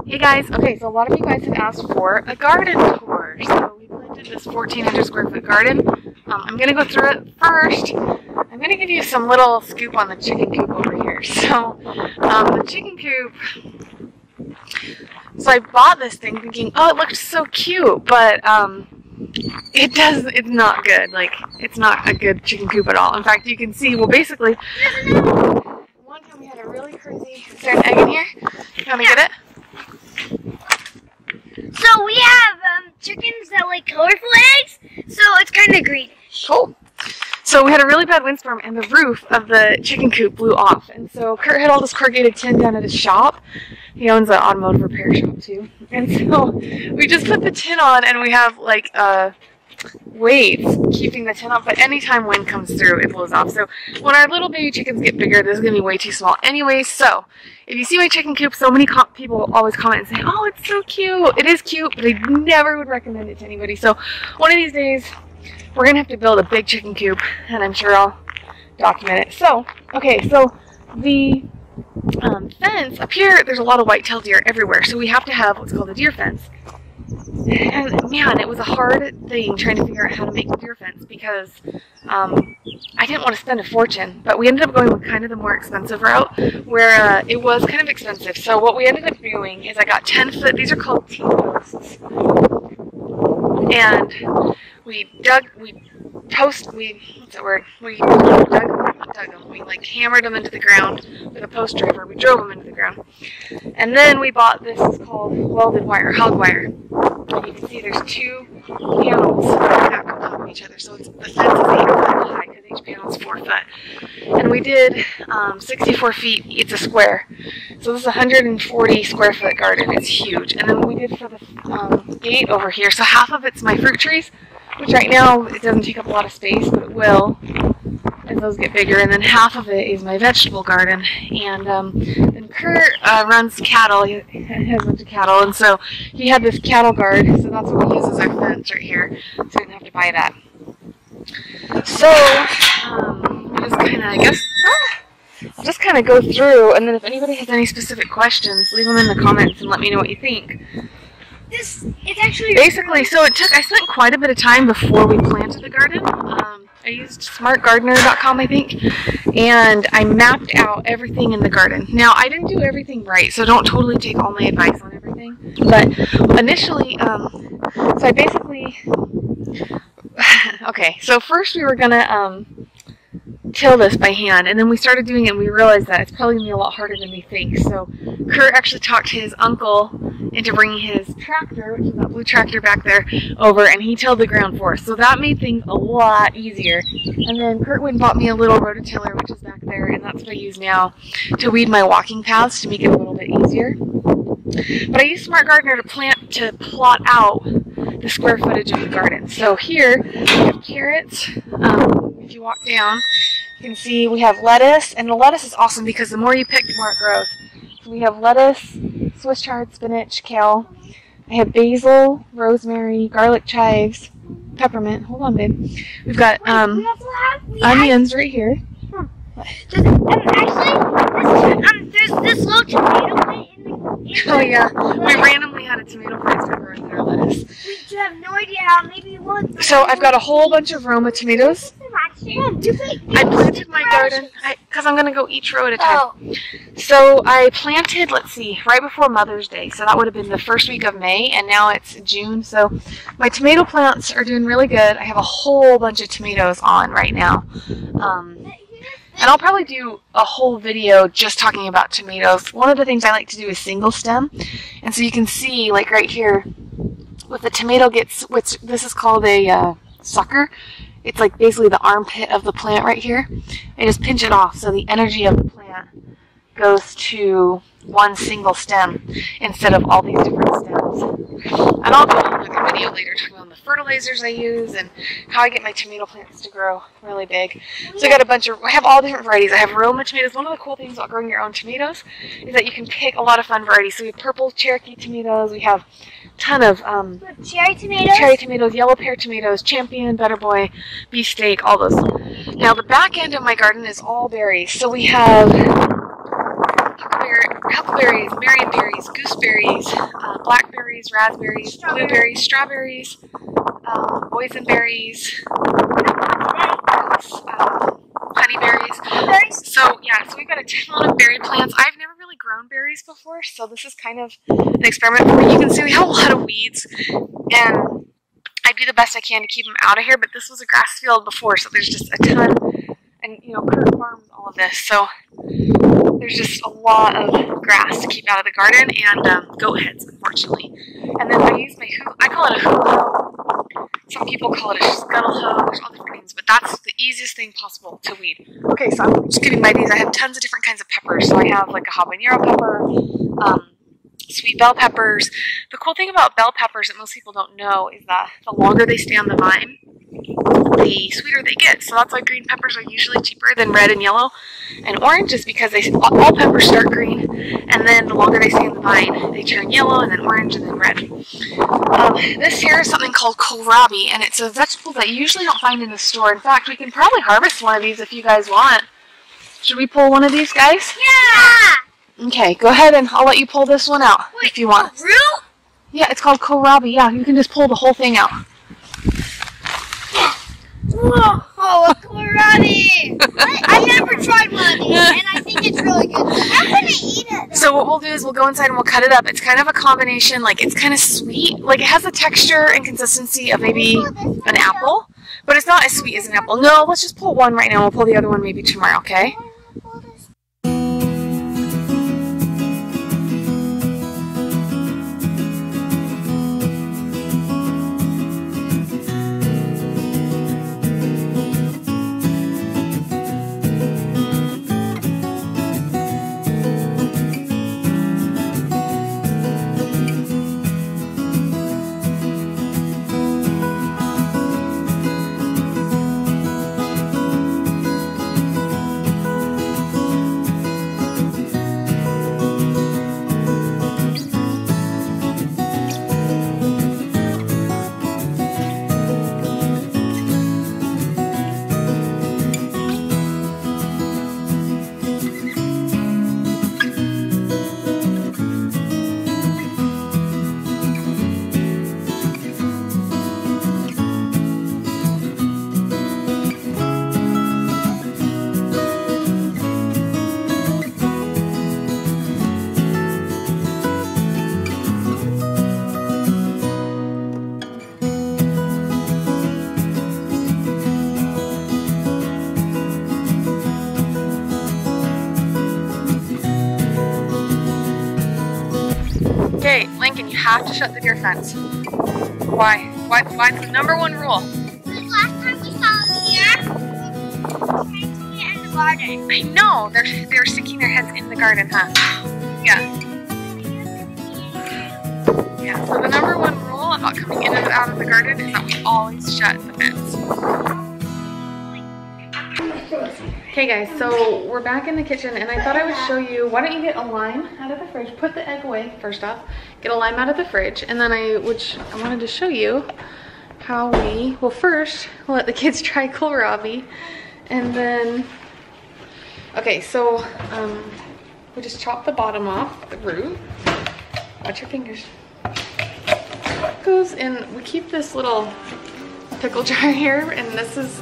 Hey guys, okay, so a lot of you guys have asked for a garden tour. So we planted this 1,400 square foot garden. I'm going to go through it first. I'm going to give you some little scoop on the chicken coop over here. So the chicken coop, so I bought this thing thinking, oh, it looked so cute, but it's not good. Like, it's not a good chicken coop at all. In fact, you can see, well, basically, one time we had a really crazy, is there an egg in here? You want to get it? So we have chickens that like colorful eggs, so it's kind of greenish. Cool. So we had a really bad windstorm and the roof of the chicken coop blew off. And so Kurt had all this corrugated tin down at his shop. He owns an automotive repair shop too. And so we just put the tin on and we have like weights keeping the tin up, but anytime wind comes through, it blows off. So when our little baby chickens get bigger, this is going to be way too small. Anyway, so if you see my chicken coop, so many people always comment and say, oh, it's so cute. It is cute, but I never would recommend it to anybody. So one of these days, we're going to have to build a big chicken coop, and I'm sure I'll document it. So, okay, so the fence up here, there's a lot of white-tailed deer everywhere, so we have to have what's called a deer fence. And man, it was a hard thing trying to figure out how to make a deer fence because I didn't want to spend a fortune, but we ended up going with kind of the more expensive route where it was kind of expensive. So what we ended up doing is I got 10-foot, these are called T-posts, and we like hammered them into the ground with a post driver. We drove them into the ground. And then we bought this, it's called welded wire, hog wire. And you can see there's two panels stacked on top of each other. So the fence is 8 foot high because each panel is 4 foot. And we did 64 feet, it's a square. So this is a 140 square foot garden. It's huge. And then what we did for the gate over here, so half of it's my fruit trees, which right now it doesn't take up a lot of space, but it will as those get bigger. And then half of it is my vegetable garden. And then Kurt runs cattle. He has a bunch of cattle, and so he had this cattle guard. So that's what we use as our fence right here. So we didn't have to buy that. So I just kind of, I guess, I'll just kind of go through, and then if anybody has any specific questions, leave them in the comments and let me know what you think. It's actually basically, so I spent quite a bit of time before we planted the garden. I used smartgardener.com, I think, and I mapped out everything in the garden. Now, I didn't do everything right, so don't totally take all my advice on everything. But initially, so I basically, okay, so first we were going to till this by hand, and then we started doing it and we realized that it's probably going to be a lot harder than we think. So Kurt actually talked his uncle into bringing his tractor, which is that blue tractor back there, over, and he tilled the ground for us. So that made things a lot easier. And then Kurt went and bought me a little rototiller, which is back there, and that's what I use now to weed my walking paths to make it a little bit easier. But I use Smart Gardener to plot out the square footage of the garden. So here we have carrots. If you walk down, you can see we have lettuce, and the lettuce is awesome because the more you pick, the more it grows. So we have lettuce, Swiss chard, spinach, kale. I have basil, rosemary, garlic chives, peppermint. Hold on, babe. We've got onions right here. Actually, there's this little tomato plant in the oh yeah, we randomly had a tomato plant start growing in our lettuce. We have no idea how. Maybe it was. So I've got a whole bunch of Roma tomatoes. I planted my garden because I'm going to go each row at a time. Oh. So I planted, let's see, right before Mother's Day. So that would have been the first week of May, and now it's June. So my tomato plants are doing really good. I have a whole bunch of tomatoes on right now. And I'll probably do a whole video just talking about tomatoes. One of the things I like to do is single stem. And so you can see, like right here, what the tomato gets, which this is called a sucker. It's like basically the armpit of the plant right here. I just pinch it off so the energy of the plant goes to one single stem instead of all these different stems. And I'll do another video later talking about the fertilizers I use and how I get my tomato plants to grow really big. So I got a bunch of, I have all different varieties. I have Roma tomatoes. One of the cool things about growing your own tomatoes is that you can pick a lot of fun varieties. So we have purple Cherokee tomatoes. We have a ton of cherry tomatoes, yellow pear tomatoes, champion, better boy, beefsteak, all those. Now the back end of my garden is all berries. So we have blueberries, marionberries, gooseberries, blackberries, raspberries, blueberries, strawberries, boysenberries, honeyberries. So yeah, so we've got a ton of berry plants. I've never really grown berries before, so this is kind of an experiment for me. You can see we have a lot of weeds, and I do the best I can to keep them out of here, but this was a grass field before, so there's just a ton, and you know, Kurt farms all of this, so there's just a lot of grass to keep out of the garden, and goat heads, unfortunately. And then I use my I call it a hula hoe. Some people call it a scuttle hoe. There's all different names, but that's the easiest thing possible to weed. Okay, so I'm just getting by these. I have tons of different kinds of peppers. So I have like a habanero pepper, sweet bell peppers. The cool thing about bell peppers that most people don't know is that the longer they stay on the vine, the sweeter they get. So that's why green peppers are usually cheaper than red and yellow and orange, is because all peppers start green, and then the longer they stay on the vine, they turn yellow and then orange and then red. This here is something called kohlrabi, and it's a vegetable that you usually don't find in the store. In fact, we can probably harvest one of these if you guys want. Should we pull one of these, guys? Yeah! Okay, go ahead and I'll let you pull this one out. Wait, if you want. For real? Yeah, it's called kohlrabi. Yeah, you can just pull the whole thing out. Whoa, oh, a kohlrabi! I've never tried one of these, and I think it's really good. I'm gonna eat it. So what we'll do is we'll go inside and we'll cut it up. It's kind of a combination, like it's kind of sweet. Like it has the texture and consistency of maybe an apple, but it's not as sweet as an apple. No, let's just pull one right now. We'll pull the other one maybe tomorrow, okay? Okay, Lincoln, you have to shut the deer fence. Why? Why's the #1 rule? Because last time we saw a deer, we were trying to get in the garden. I know, they're sticking their heads in the garden, huh? Yeah. Yeah, so the #1 rule about coming in and out of the garden is that we always shut the fence. Okay guys, so we're back in the kitchen, and I thought I would show you, why don't you get a lime out of the fridge, put the egg away first off, get a lime out of the fridge, and then I wanted to show you how well first, we'll let the kids try kohlrabi, and then, okay, so we just chop the bottom off, the root, watch your fingers, goes in, we keep this little pickle jar here, and this is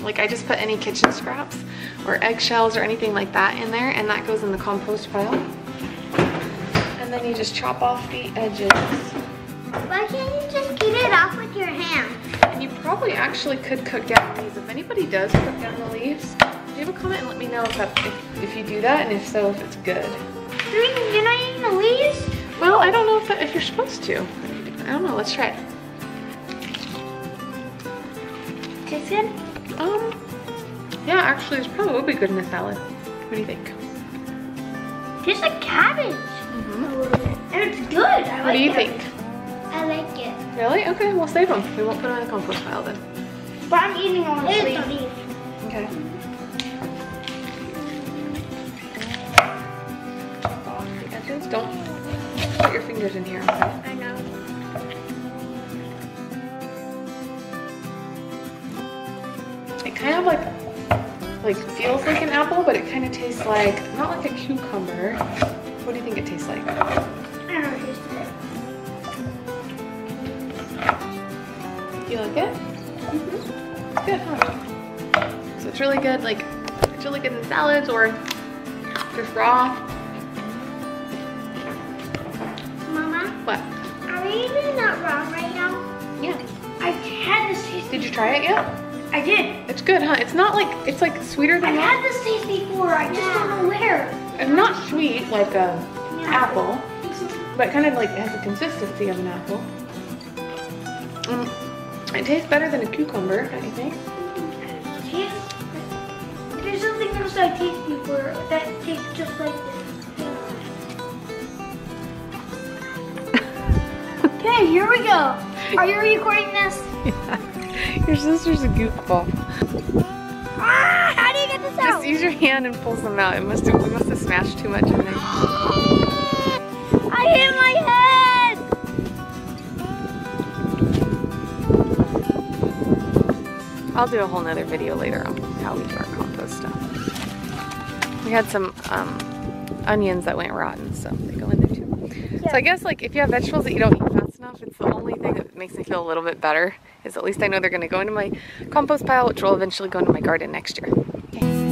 like I just put any kitchen scraps or eggshells or anything like that in there, and that goes in the compost pile. And then you just chop off the edges. Why can't you just get it off with your hand? And you probably actually could cook down the leaves. If anybody does cook down the leaves, leave a comment and let me know if you do that, and if so, if it's good. You're not eating the leaves? Well, I don't know if you're supposed to. I don't know. Let's try it. Tastes good? Yeah, actually, it probably would be good in a salad. What do you think? Tastes like cabbage. Mm-hmm. A little bit. And it's good. What do you think? I like it. Really? Okay, we'll save them. We won't put them in the compost pile then. But I'm eating all the leaves. Okay. Chop off the edges. Don't put your fingers in here, okay? I know. It kind of like feels like an apple, but it kind of tastes like, not like a cucumber. What do you think it tastes like? I don't know what it tastes like. You like it? Mm-hmm. It's good, huh? So it's really good, like, it's really good in salads or just raw. Mama? What? Are we eating that raw right now? Yeah. I had this taste. Did you try it yet? I did. It's good, huh? It's not like, it's like sweeter than I've that. had this taste before. I just don't know where. It's not sweet like a apple, but kind of like it has the consistency of an apple. It tastes better than a cucumber, don't you think? There's something else I tasted before that tastes just like this. Okay, here we go. Are you recording this? Yeah. Your sister's a goofball. Ah, how do you get this out? Just use your hand and pull some out. We must have smashed too much in there. I hit my head! I'll do a whole nother video later on how we do our compost stuff. We had some onions that went rotten, so they go in there too. Yeah. So I guess like if you have vegetables that you don't eat fast enough, it's the only thing that makes me feel a little bit better, is at least I know they're gonna go into my compost pile, which will eventually go into my garden next year. Okay.